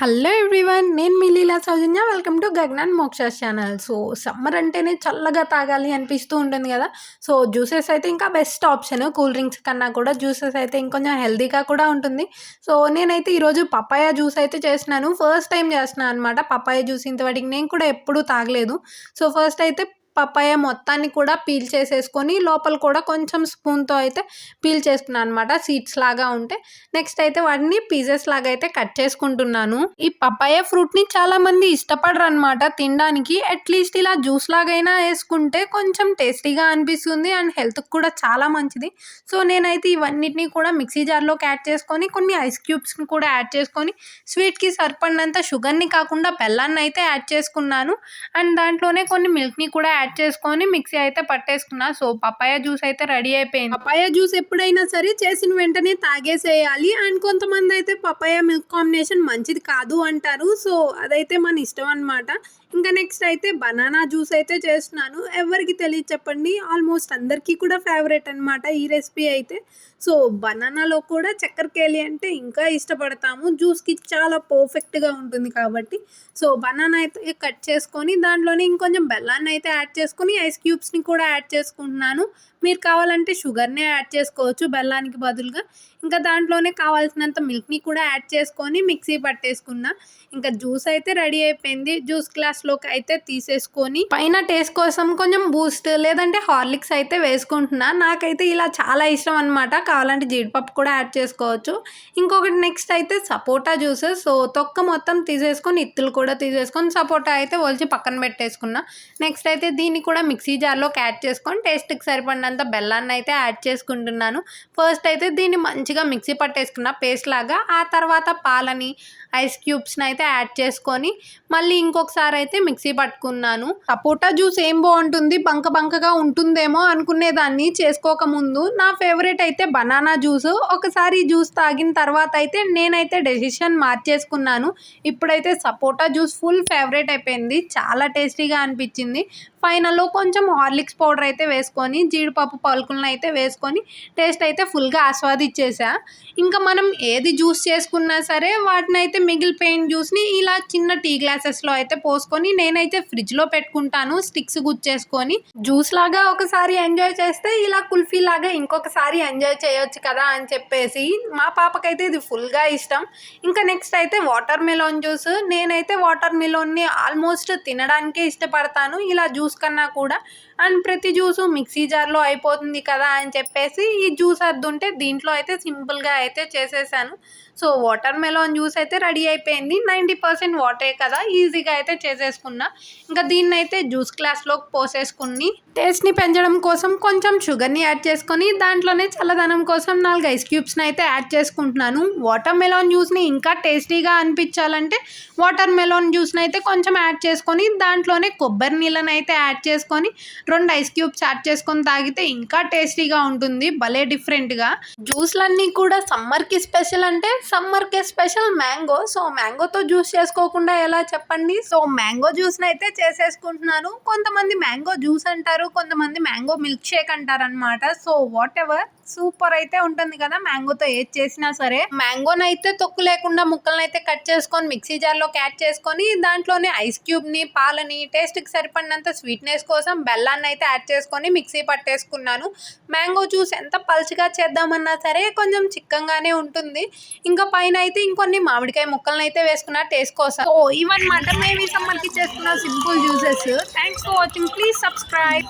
Hello everyone, నేను మీ లీలా సౌజన్య. Welcome to గగనాన్ మోక్ష channel. So summer అంటేనే చల్లగా తాగాలి అనిపిస్తూ ఉంటుంది కదా. సో జ్యూసెస్ అయితే ఇంకా బెస్ట్ ఆప్షన్. కూల్ డ్రింక్స్ కన్నా కూడా జ్యూసెస్ అయితే ఇంకొంచెం హెల్తీగా కూడా ఉంటుంది. సో నేనైతే ఈరోజు పపాయ జ్యూస్ అయితే చేస్తున్నాను. ఫస్ట్ టైం చేస్తున్నాను అనమాట పపాయ జ్యూస్. ఇంతవాటికి నేను కూడా ఎప్పుడూ తాగలేదు. సో ఫస్ట్ అయితే పపాయ మొత్తాన్ని కూడా పీల్ చేసేసుకొని లోపల కూడా కొంచెం స్పూన్తో అయితే పీల్ చేసుకున్నాను అనమాట, సీడ్స్ లాగా ఉంటే. నెక్స్ట్ అయితే వాటిని పీసెస్ లాగా అయితే కట్ చేసుకుంటున్నాను. ఈ పపాయ ఫ్రూట్ని చాలా మంది ఇష్టపడరు అనమాట తినడానికి. అట్లీస్ట్ ఇలా జ్యూస్ లాగైనా వేసుకుంటే కొంచెం టేస్టీగా అనిపిస్తుంది అండ్ హెల్త్కి కూడా చాలా మంచిది. సో నేనైతే ఇవన్నిటిని కూడా మిక్సీ జార్లోకి యాడ్ చేసుకొని కొన్ని ఐస్ క్యూబ్స్ని కూడా యాడ్ చేసుకొని స్వీట్కి సరిపడినంత షుగర్ని కాకుండా బెల్లాన్ని అయితే యాడ్ చేసుకున్నాను. అండ్ దాంట్లోనే కొన్ని మిల్క్ని కూడా యాడ్ చేసుకొని మిక్సీ అయితే పట్టేసుకున్నా. సో పపాయ జ్యూస్ అయితే రెడీ అయిపోయింది. పపాయ జ్యూస్ ఎప్పుడైనా సరే చేసిన వెంటనే తాగేసేయాలి. అండ్ కొంతమంది అయితే పపాయ మిల్క్ కాంబినేషన్ మంచిది కాదు అంటారు. సో అదైతే మన ఇష్టం అనమాట. ఇంకా నెక్స్ట్ అయితే బనానా జ్యూస్ అయితే చేస్తున్నాను. ఎవరికి తెలియదు చెప్పండి, ఆల్మోస్ట్ అందరికీ కూడా ఫేవరెట్ అనమాట ఈ రెసిపీ అయితే. సో బనానాలో కూడా చక్కెరకేళి అంటే ఇంకా ఇష్టపడతాము. జ్యూస్కి చాలా పర్ఫెక్ట్గా ఉంటుంది కాబట్టి. సో బనానా అయితే కట్ చేసుకొని దాంట్లోనే ఇంకొంచెం బెల్లాన్ని అయితే యాడ్ చేసుకొని ఐస్ క్యూబ్స్ని కూడా యాడ్ చేసుకుంటున్నాను. మీరు కావాలంటే షుగర్నే యాడ్ చేసుకోవచ్చు బెల్లానికి బదులుగా. ఇంకా దాంట్లోనే కావాల్సినంత మిల్క్ని కూడా యాడ్ చేసుకొని మిక్సీ పట్టేసుకున్నా. ఇంకా జ్యూస్ అయితే రెడీ అయిపోయింది. జ్యూస్ గ్లాస్లోకి అయితే తీసేసుకొని పైన టేస్ట్ కోసం కొంచెం బూస్ట్ లేదంటే హార్లిక్స్ అయితే వేసుకుంటున్నా. నాకైతే ఇలా చాలా ఇష్టం అనమాట. కావాలంటే జీడిపప్పు కూడా యాడ్ చేసుకోవచ్చు. ఇంకొకటి నెక్స్ట్ అయితే సపోటా జ్యూస్. సో తొక్క మొత్తం తీసేసుకొని ఇత్తులు కూడా తీసేసుకొని సపోటా అయితే ఒలిచి పక్కన పెట్టేసుకున్నా. నెక్స్ట్ అయితే దీన్ని కూడా మిక్సీ జార్లోకి యాడ్ చేసుకొని టేస్ట్కి సరిపడినంత బెల్లాన్ని అయితే యాడ్ చేసుకుంటున్నాను. ఫస్ట్ అయితే దీన్ని మంచిగా మిక్సీ పట్టేసుకున్న పేస్ట్ లాగా. ఆ తర్వాత పాలని ఐస్ క్యూబ్స్ని అయితే యాడ్ చేసుకొని మళ్ళీ ఇంకొకసారి అయితే మిక్సీ పట్టుకున్నాను. సపోటా జ్యూస్ ఏం బాగుంటుంది, బంకగా ఉంటుందేమో అనుకునేదాన్ని చేసుకోకముందు. నా ఫేవరెట్ అయితే బనానా జ్యూస్. ఒకసారి జ్యూస్ తాగిన తర్వాత అయితే నేనైతే డెసిషన్ మార్చేసుకున్నాను. ఇప్పుడైతే సపోటా జ్యూస్ ఫుల్ ఫేవరెట్ అయిపోయింది. చాలా టేస్టీగా అనిపించింది. ఫైనల్లో కొంచెం హార్లిక్స్ పౌడర్ అయితే వేసుకొని జీడిపప్పు పలుకులను అయితే వేసుకొని టేస్ట్ అయితే ఫుల్గా ఆస్వాదించేసా. ఇంకా మనం ఏది జ్యూస్ చేసుకున్నా సరే వాటిని అయితే మిగిలిపోయిన జ్యూస్ని ఇలా చిన్న టీ గ్లాసెస్లో అయితే పోసుకొని నేనైతే ఫ్రిడ్జ్లో పెట్టుకుంటాను స్టిక్స్ గుచ్చేసుకొని. జ్యూస్ లాగా ఒకసారి ఎంజాయ్ చేస్తే ఇలా కుల్ఫీ లాగా ఇంకొకసారి ఎంజాయ్ చేయొచ్చు కదా అని చెప్పేసి మా పాపకైతే ఇది ఫుల్గా ఇష్టం. ఇంకా నెక్స్ట్ అయితే వాటర్ మెలోన్ జ్యూస్. నేనైతే వాటర్ మెలోన్ని ఆల్మోస్ట్ తినడానికే ఇష్టపడతాను ఇలా జ్యూస్ కన్నా కూడా. అండ్ ప్రతి జ్యూసు మిక్సీ జార్లో అయిపోతుంది కదా అని చెప్పేసి ఈ జ్యూస్ అద్దుంటే దీంట్లో అయితే సింపుల్గా అయితే చేసేసాను. సో వాటర్ మెలాన్ జ్యూస్ అయితే రెడీ అయిపోయింది. 90% వాటరే కదా, ఈజీగా అయితే చేసేసుకున్నా. ఇంకా దీన్ని అయితే జ్యూస్ గ్లాస్లోకి పోసేసుకుని టేస్ట్ని పెంచడం కోసం కొంచెం షుగర్ని యాడ్ చేసుకొని దాంట్లోనే చల్లదనం కోసం 4 ఐస్ క్యూబ్స్ని అయితే యాడ్ చేసుకుంటున్నాను. వాటర్ మెలాన్ జ్యూస్ని ఇంకా టేస్టీగా అనిపించాలంటే వాటర్ మెలాన్ జ్యూస్ని అయితే కొంచెం యాడ్ చేసుకొని దాంట్లోనే కొబ్బరి నీళ్ళని అయితే యాడ్ చేసుకొని 2 ఐస్ క్యూబ్స్ యాడ్ చేసుకొని తాగితే ఇంకా టేస్టీగా ఉంటుంది, భలే డిఫరెంట్గా. జ్యూస్లన్నీ కూడా సమ్మర్కి స్పెషల్ అంటే సమ్మర్కి స్పెషల్ మ్యాంగో. సో మ్యాంగోతో జ్యూస్ చేసుకోకుండా ఎలా చెప్పండి. సో మ్యాంగో జ్యూస్ని అయితే చేసేసుకుంటున్నాను. కొంతమంది మ్యాంగో జ్యూస్ అంటారు, కొంతమంది మ్యాంగో మిల్క్ షేక్ అంటారు అనమాట. సో వాట్ ఎవర్, సూపర్ అయితే ఉంటుంది కదా మ్యాంగోతో ఏది చేసినా సరే. మ్యాంగోని అయితే తొక్కు లేకుండా ముక్కలను అయితే కట్ చేసుకొని మిక్సీ జార్లోకి యాడ్ చేసుకొని దాంట్లోనే ఐస్ క్యూబ్ని పాలని టేస్ట్కి సరిపడినంత స్వీట్నెస్ కోసం బెల్లాన్ని అయితే యాడ్ చేసుకొని మిక్సీ పట్టేసుకున్నాను. మ్యాంగో జ్యూస్ ఎంత పల్చగా చేద్దామన్నా సరే కొంచెం చిక్కంగానే ఉంటుంది. ఇంకా పైన అయితే ఇంకొన్ని మామిడికాయ ముక్కలను అయితే వేసుకున్నా టేస్ట్ కోసం. సో ఇవన్నమాట మేము ఈ సమ్మర్కి చేసుకున్న simple juices. Thanks for watching. Please subscribe.